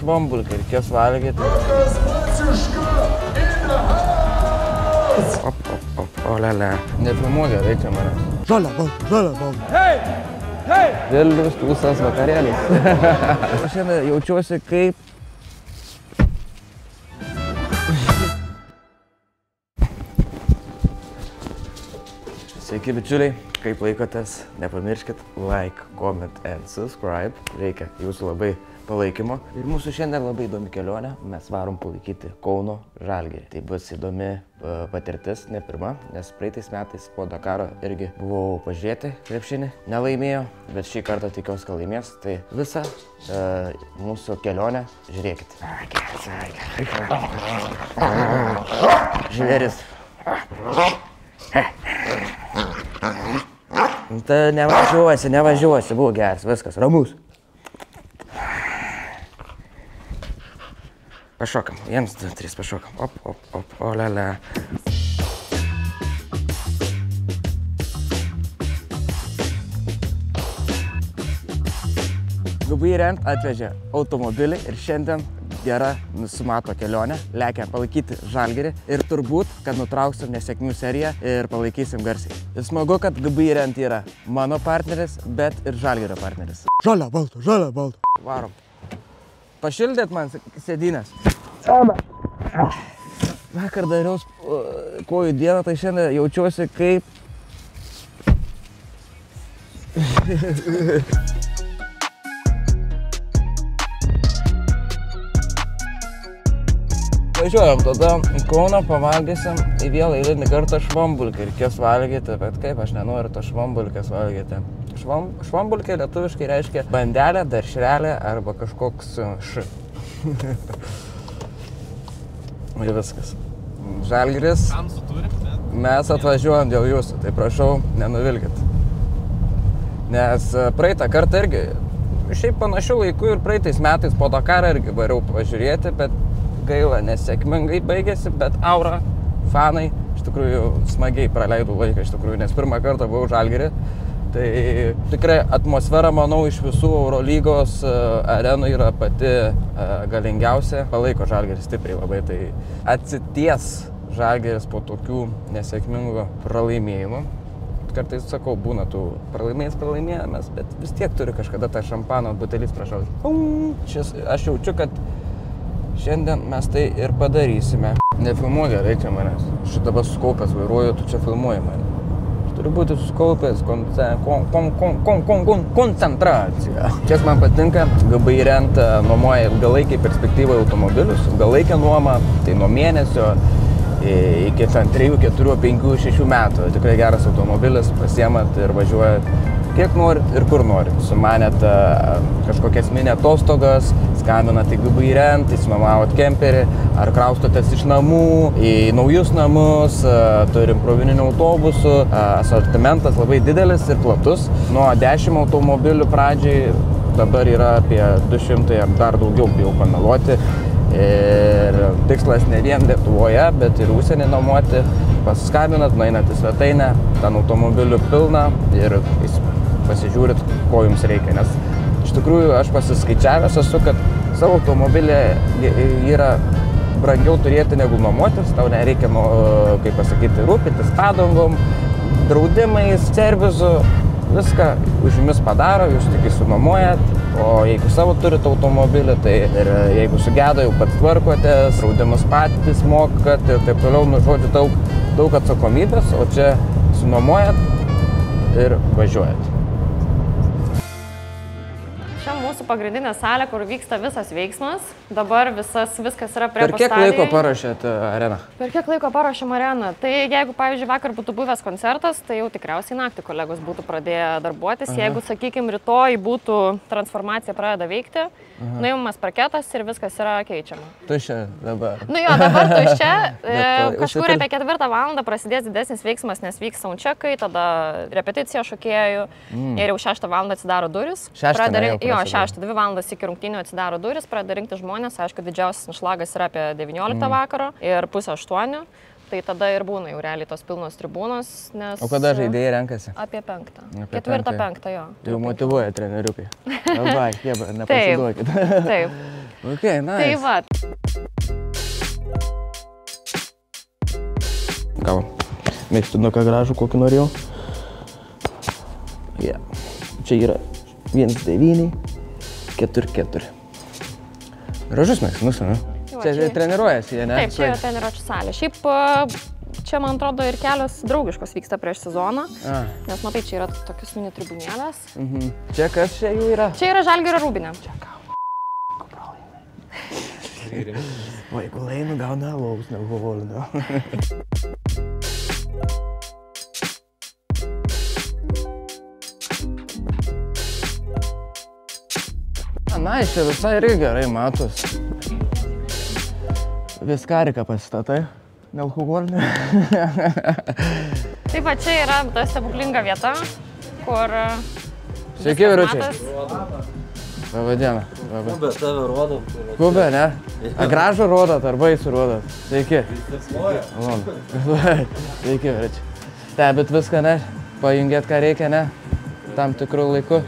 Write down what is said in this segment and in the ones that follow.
Švambulkai, reikės valgyti. Olele. Nefilmuok gerai čia manęs. Žalia balta. Vilnius tūsas vakarėlis. Šiandien jaučiuosi kaip... Sveiki bičiuliai, kaip laikotės, nepamirškit like, comment and subscribe. Reikia jūsų labai palaikymo. Ir mūsų šiandien labai įdomi kelionė. Mes varom palaikyti Kauno Žalgirį. Tai bus įdomi patirtis, ne pirma, nes praeitais metais po Dakaro irgi buvau pažiūrėti krepšinį. Nelaimėjo, bet šį kartą tikiuosi, kad laimės. Tai visą mūsų kelionę žiūrėkit. Žvėris. Tai nevažiuosi, buvo geras, viskas, ramus. Pašokam, 1, 2, 3, pašokam, op, olele. Gubai Rent atvežė automobilį ir šiandien gera nusimato kelionę, lekia palaikyti Žalgirį ir turbūt, kad nutrauksim nesėkmių seriją ir palaikysim garsiai. Ir smagu, kad Gubai Rent yra mano partneris, bet ir Žalgirio partneris. Žalia balta. Varom. Pašildėt man sėdynės. Vakar dariau kojų dieną, tai šiandien jaučiuosi kaip... Važiuojam tada į Kauną, pavalgysim į vėl eilinį kartą švambulkį. Reikės valgyti, bet kaip aš nenoriu to švambulkės valgyti. Švambulkė lietuviškai reiškia bandelė, dešrelė arba kažkoks š. Ir viskas. Žalgiris. Mes atvažiuojam dėl jūsų, tai prašau, nenuvilkit. Nes praeitą kartą irgi, šiaip panašių laikų ir praeitais metais po Dakarą irgi variau pažiūrėti, bet gaila, nesėkmingai baigėsi, bet aura, fanai, iš tikrųjų smagiai praleidau laiką, iš tikrųjų, nes pirmą kartą buvau Žalgirį. Tai tikrai atmosfera, manau, iš visų Eurolygos arenų yra pati galingiausia. Palaiko Žalgiris stipriai labai, tai atsities Žalgiris po tokių nesėkmingų pralaimėjimų. Kartais sakau, būna tų pralaimėjimas, bet vis tiek turi kažkada tą šampano butelis prašauti. Aš jaučiu, kad šiandien mes tai ir padarysime. Nefilmuok gerai čia manęs. Aš dabar suskaupęs vairuoju, tu čia filmuoji mane. Turi būti suskaupęs koncentracija. Kiek man patinka, Gubai Rent nuomoja ilgalaikiai perspektyvai automobilius. Ilgalaikė nuoma, tai nuo mėnesio iki 3, 4, 5, 6 metų. Tikrai geras automobilis, pasiemat ir važiuojat kiek norit ir kur norit. Sumanėt kažkokias mini atostogas, skambinat į Gubai Rent, įsinuomavot kemperį, ar kraustotės iš namų į naujus namus, turim krovininių autobusų, asortimentas labai didelis ir platus. Nuo 10 automobilių pradžiai dabar yra apie 200 ar dar daugiau, bijau pameluoti. Ir tikslas ne vien Lietuvoje, bet ir užsienį nuomoti. Pasiskambinat, nueinat į svetainę, ten automobilių pilna ir pasižiūrit, ko jums reikia. Nes iš tikrųjų aš pasiskaičiavęs esu, kad savo automobilį yra brangiau turėti negu nuomotis. Tau nereikia, kaip pasakyti, rūpintis padangom, draudimais, servisu. Viską už jumis padaro, jūs tik įsinuomojat. O jeigu savo turit automobilį, tai ir jeigu sugedo, jau pats tvarkotės, draudimus patys mokat ir taip toliau, nu žodžiu, daug atsakomybės, o čia įsinuomojat ir važiuojat. Čia mūsų pagrindinė salė, kur vyksta visas veiksmas. Dabar viskas yra prie Per kiek laiko paruošėt areną? Per kiek laiko paruošėm areną? Tai jeigu, pavyzdžiui, vakar būtų buvęs koncertas, tai jau tikriausiai naktį kolegos būtų pradėję darbuotis. Jeigu, sakykime, rytoj būtų transformacija pradeda veikti, nuimamas parketas ir viskas yra keičiama. Tuščia dabar. Nu jo, dabar tuščia. Kažkur apie 4 valandą prasidės didesnis veiksmas, nes vyks soundcheckai, tada repeticija šokėjų ir jau 6 valandą atsidaro duris. 6, 2 valandas iki rungtynių atsidaro duris, pradeda rinkti žmonės, aišku, didžiausias anšlagas yra apie 19 vakaro ir 7:30, tai tada ir būna jau realiai tos pilnos tribūnos, nes... O kada žaidėjai renkasi? Apie 5. 4-5, jo. Tai jau motyvuoja treneriukai. Labai, jeba, nepasiduokit. Taip. Ok, nice. Tai va. Gal, mėgstinuką gražų, kokį norėjau. Yeah. Čia yra 1,9, 4,4. Gražus mėgstinukas, ne? Čia treniruojasi, jie, ne? Taip, čia yra treniruočių salė. Šiaip čia, man atrodo, ir kelios draugiškos vyksta prieš sezoną. Nes matai, čia yra tokius mini tribunėlės. Čia kas čia jų yra? Čia yra Žalgirio Rūbinė. Čia ką? Pralaimė. O jeigu laimi, gauna alaus, nealkoholinio. Na, čia visai irgi gerai matos. Viskariką pasistatai, nealkoholinį. Taip, va, čia yra ta stebuklinga vieta, kur... Sveiki, vyručiai. Labą dieną. Kubė, tave rodo. Kubė, ne? A gražų rodot, ar baisų rodot? Sveiki. Sveiki, vyručiai. Stebit viską, ne? Pajungėt, ką reikia, ne? Tam tikrų laikų.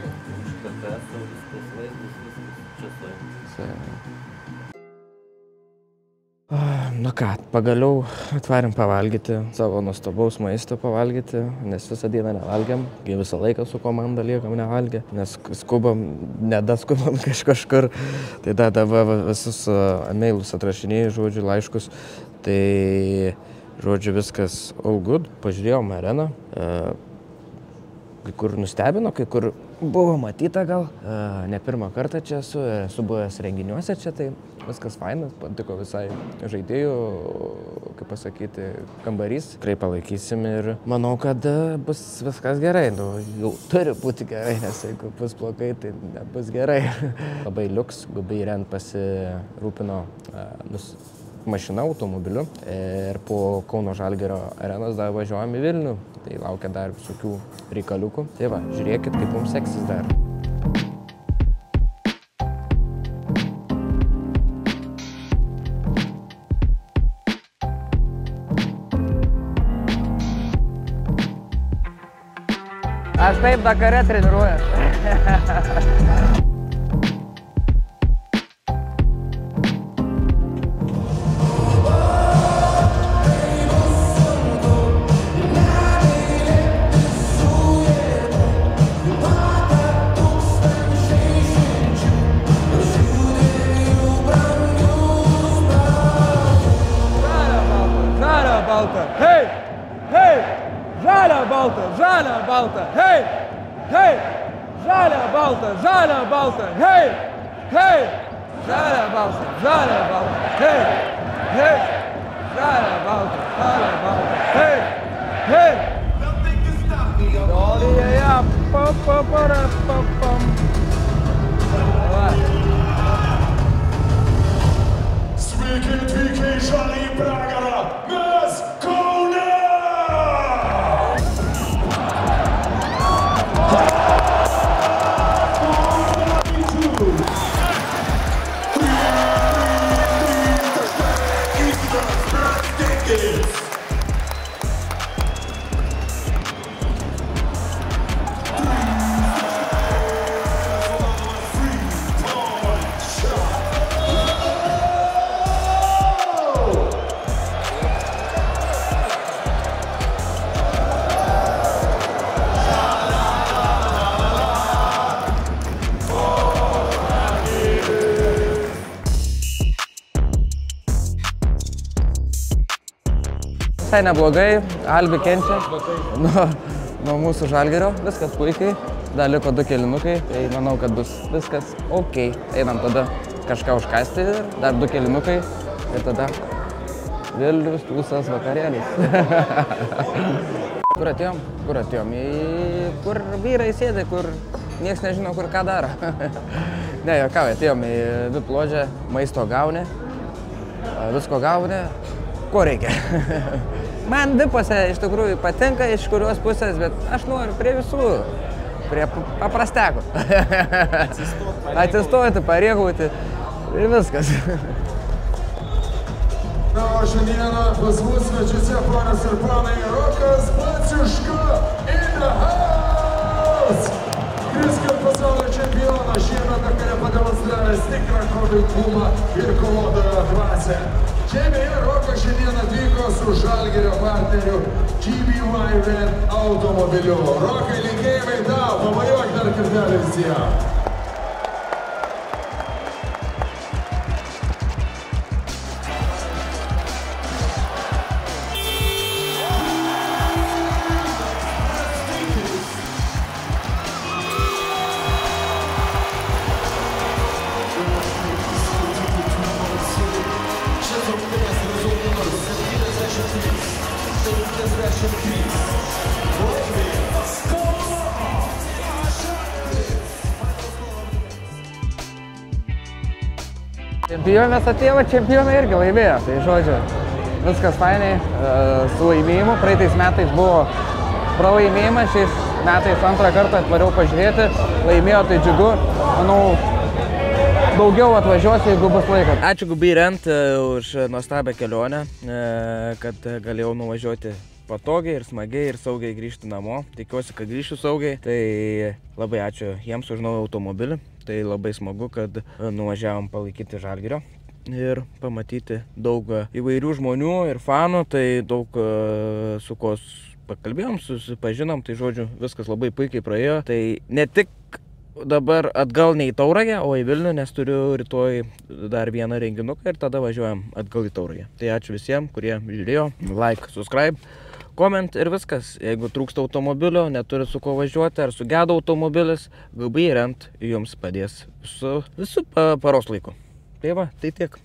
Nu ką, pagaliau atvarėm pavalgyti, savo nuostabaus maisto pavalgyti, nes visą dieną nevalgiam, visą laiką su komanda liekam nevalgę, nes skubam, nedaskubam kažkur. Tai dabar visus emailus atrašinėjai, žodžiu, laiškus, tai žodžiu viskas all good, pažiūrėjom areną, kai kur nustebino, kai kur buvo matyta gal, ne pirmą kartą čia esu buvęs renginiuose čia, tai viskas fainas, patiko visai žaidėjų, kaip pasakyti, kambarys. Tikrai palaikysim ir manau, kad bus viskas gerai, nu, jau turi būti gerai, nes jeigu bus blogai, tai nebus gerai. Labai liuks, Gubairian pasirūpino mašina, automobiliu ir po Kauno Žalgirio arenos dar važiuojam į Vilnių, tai laukia dar visokių reikaliukų. Tai va, žiūrėkit, kaip mums seksis dar. Aš taip Dakare treniruoju. Hei! Hei! Žalia, balta! Žalia, balta! Hei! Hei! Žalia, balta! Žalia, balta! Hei! Hei! Žalia, balta! Žalia, balta! Hei! Hei! Žalia, balta! Žalia, balta! Hei! Hei! Dolija, pa-pa-pa-ra-pa-pam. Sveiki atvykę į Žaliąjį pragarą, mes Kaune! Visai neblogai, Albi kenčia nuo mūsų Žalgirio, viskas puikiai, dar liko 2 kėlinukai, tai manau, kad bus viskas ok. Einam tada kažką užkasti ir dar 2 kėlinukai ir tada Vilnius visas vakarėlis. Kur atėjom? Kur atėjom? Kur vyrai sėdi, kur nieks nežino, kur ką daro. Ne, jokauju, atėjom į VIP ložę, maisto gauni, visko gauni, ko reikia. Man VIPuose iš tikrųjų patinka, iš kurios pusės, bet aš noriu prie visų, prie paprastekų. Atsistoti, parėkauti ir viskas. Na, o šiandieną pas mus svečiuose, ponas ir ponai, Rokas Baciuška in the house! Kriskit pasaulio čempioną šiemet Dakare pademonstravęs tikrą kovingumą ir kovotojo dvasią. Čia beje Rokas šiandien atvyko su Žalgirio partneriu GBY automobiliu. Rokai, linkėjimai tau, pavajuok dar kartelį visiems. Čempionės atėjo, čempionai irgi laimėjo. Tai žodžiu, viskas fainai, su laimėjimu. Praeitais metais buvo pralaimėjimas, šiais metais antrą kartą atvariau pažiūrėti. Laimėjo, tai džiugu. Manau, daugiau atvažiuosiu, jeigu bus laikas. Ačiū GBY už nuostabią kelionę, kad galėjau nuvažiuoti patogiai ir smagiai ir saugiai grįžti namo. Tikiuosi, kad grįšiu saugiai. Tai labai ačiū jiems už naują automobilį. Tai labai smagu, kad nuvažiavom palaikyti Žalgirio ir pamatyti daug įvairių žmonių ir fanų. Tai daug su ko pakalbėjom, susipažinom. Tai žodžiu, viskas labai puikiai praėjo. Tai ne tik dabar atgal ne į Tauragę, o į Vilnių, nes turiu rytoj dar vieną renginuką ir tada važiuojam atgal į Tauragę. Tai ačiū visiems, kurie žiūrėjo. Like, subscribe. Koment ir viskas. Jeigu trūksta automobilio, neturi su ko važiuoti ar sugedo automobilis, GBY jums padės su visu paros laiku. Tai va, tai tiek.